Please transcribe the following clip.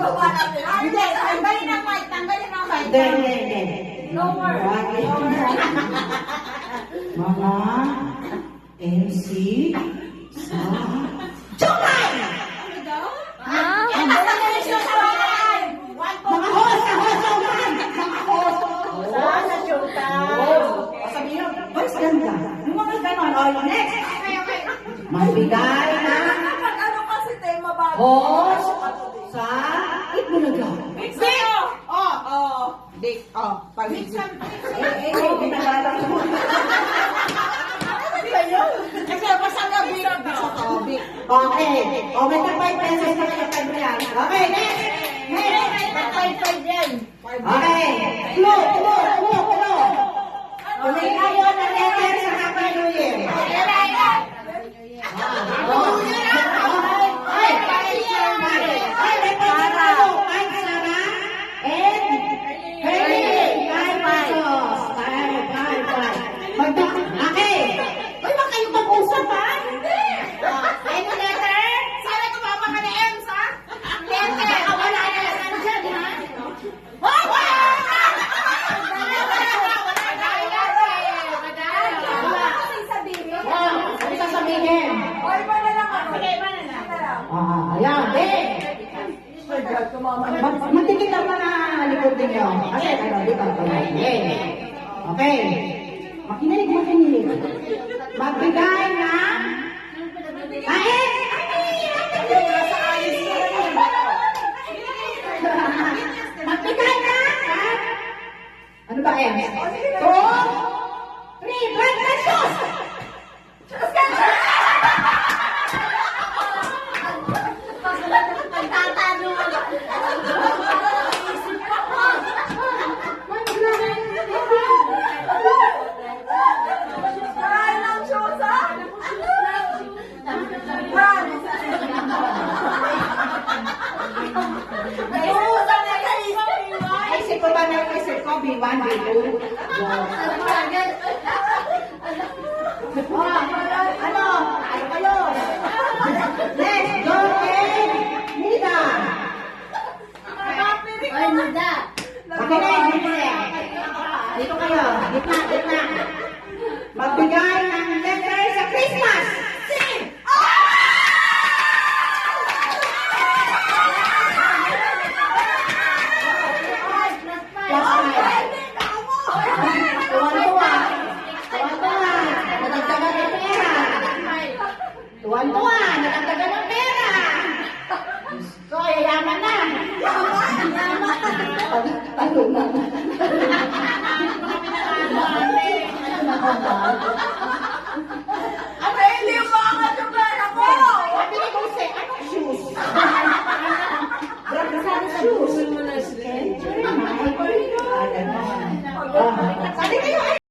Ibaba natin. Hindi, tanggalin ang mic. Tanggalin ang mic. Hindi. Lower. Mga MC sa Jumay! Ano daw? Ah? Mga host! Mga host! Sa showtime. Sabihin nyo, boys, ganda. Yung mga ganon. O, next. Okay. Magbigay na Kapag ano kasi tema bago. host sa Itbulaga. Mix sa'yo! Dick. Pag-mix. Pinagala ko. Ano ba yun? Kasi basta gabi. Okay. O, may tag 5 pesos na kayo tag mo yan. Okay, next. Next. yan. Okay. Clue. May kayo na letter sa Happy New Year. Sana tumama ka na Ems, ha? Letter. Wala na lang nandyan, ha? Matigil ang mga likod ninyo. Kasi, dito. Okay. Makinig. Magbigay ng kain! Magbigay ng ano ba, Em? 2, 3, blood pressure! Isip ko ba na isip ko? B1, B2? Ano kayo? Next, go ahead, Nida. Makinig. Dito kayo, gitna. Magbigay ng letter sa Christmas. Sing! Tuwan-tuwa, nadagdagan ng pera. So, yayaman na.